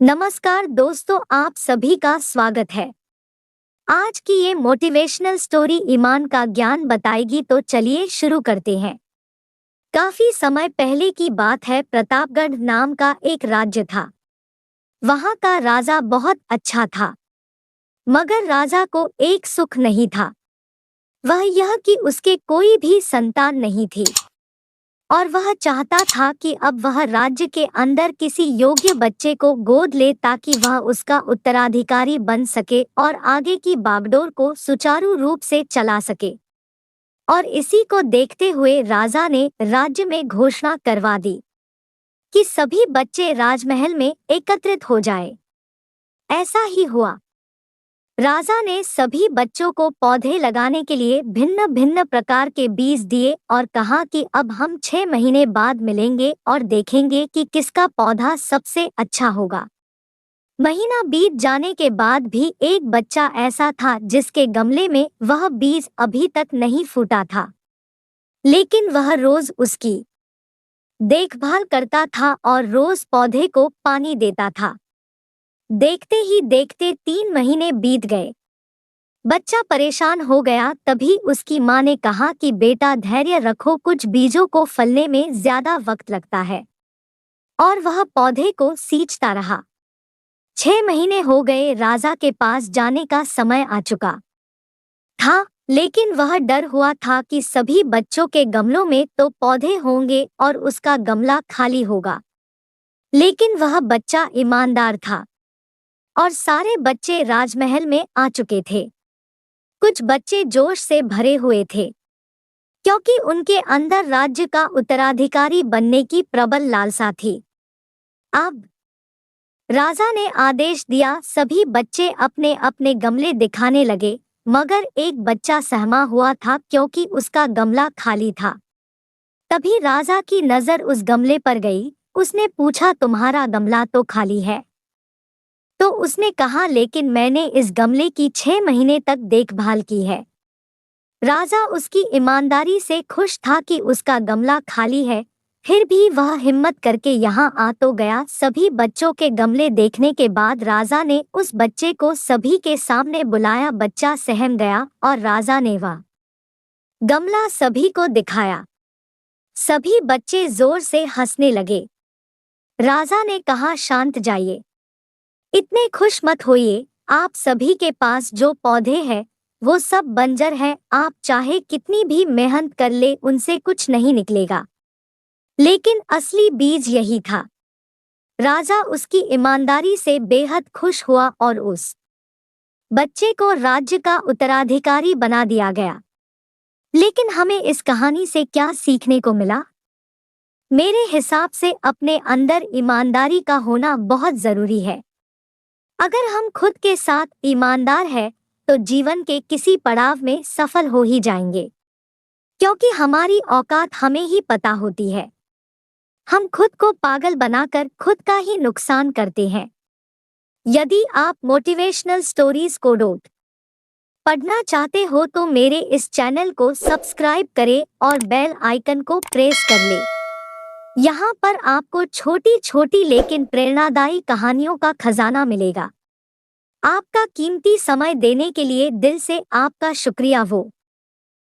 नमस्कार दोस्तों, आप सभी का स्वागत है। आज की ये मोटिवेशनल स्टोरी ईमान का ज्ञान बताएगी, तो चलिए शुरू करते हैं। काफी समय पहले की बात है। प्रतापगढ़ नाम का एक राज्य था। वहाँ का राजा बहुत अच्छा था, मगर राजा को एक सुख नहीं था। वह यह कि उसके कोई भी संतान नहीं थी और वह चाहता था कि अब वह राज्य के अंदर किसी योग्य बच्चे को गोद ले, ताकि वह उसका उत्तराधिकारी बन सके और आगे की बागडोर को सुचारू रूप से चला सके। और इसी को देखते हुए राजा ने राज्य में घोषणा करवा दी कि सभी बच्चे राजमहल में एकत्रित हो जाए। ऐसा ही हुआ। राजा ने सभी बच्चों को पौधे लगाने के लिए भिन्न भिन्न प्रकार के बीज दिए और कहा कि अब हम 6 महीने बाद मिलेंगे और देखेंगे कि किसका पौधा सबसे अच्छा होगा। महीना बीत जाने के बाद भी एक बच्चा ऐसा था जिसके गमले में वह बीज अभी तक नहीं फूटा था, लेकिन वह रोज उसकी देखभाल करता था और रोज पौधे को पानी देता था। देखते ही देखते 3 महीने बीत गए। बच्चा परेशान हो गया। तभी उसकी माँ ने कहा कि बेटा, धैर्य रखो, कुछ बीजों को फलने में ज्यादा वक्त लगता है। और वह पौधे को सींचता रहा। 6 महीने हो गए। राजा के पास जाने का समय आ चुका था, लेकिन वह डर हुआ था कि सभी बच्चों के गमलों में तो पौधे होंगे और उसका गमला खाली होगा। लेकिन वह बच्चा ईमानदार था और सारे बच्चे राजमहल में आ चुके थे। कुछ बच्चे जोश से भरे हुए थे, क्योंकि उनके अंदर राज्य का उत्तराधिकारी बनने की प्रबल लालसा थी। अब राजा ने आदेश दिया, सभी बच्चे अपने अपने गमले दिखाने लगे, मगर एक बच्चा सहमा हुआ था क्योंकि उसका गमला खाली था। तभी राजा की नजर उस गमले पर गई। उसने पूछा, तुम्हारा गमला तो खाली है? तो उसने कहा, लेकिन मैंने इस गमले की 6 महीने तक देखभाल की है। राजा उसकी ईमानदारी से खुश था कि उसका गमला खाली है, फिर भी वह हिम्मत करके यहाँ आ तो गया। सभी बच्चों के गमले देखने के बाद राजा ने उस बच्चे को सभी के सामने बुलाया। बच्चा सहम गया और राजा ने वह गमला सभी को दिखाया। सभी बच्चे जोर से हंसने लगे। राजा ने कहा, शांत जाइए, इतने खुश मत होइए। आप सभी के पास जो पौधे हैं वो सब बंजर है। आप चाहे कितनी भी मेहनत कर ले, उनसे कुछ नहीं निकलेगा। लेकिन असली बीज यही था। राजा उसकी ईमानदारी से बेहद खुश हुआ और उस बच्चे को राज्य का उत्तराधिकारी बना दिया गया। लेकिन हमें इस कहानी से क्या सीखने को मिला? मेरे हिसाब से अपने अंदर ईमानदारी का होना बहुत जरूरी है। अगर हम खुद के साथ ईमानदार हैं तो जीवन के किसी पड़ाव में सफल हो ही जाएंगे, क्योंकि हमारी औकात हमें ही पता होती है। हम खुद को पागल बनाकर खुद का ही नुकसान करते हैं। यदि आप मोटिवेशनल स्टोरीज को रोज पढ़ना चाहते हो तो मेरे इस चैनल को सब्सक्राइब करें और बेल आइकन को प्रेस कर लें। यहाँ पर आपको छोटी छोटी लेकिन प्रेरणादायी कहानियों का खजाना मिलेगा। आपका कीमती समय देने के लिए दिल से आपका शुक्रिया हो।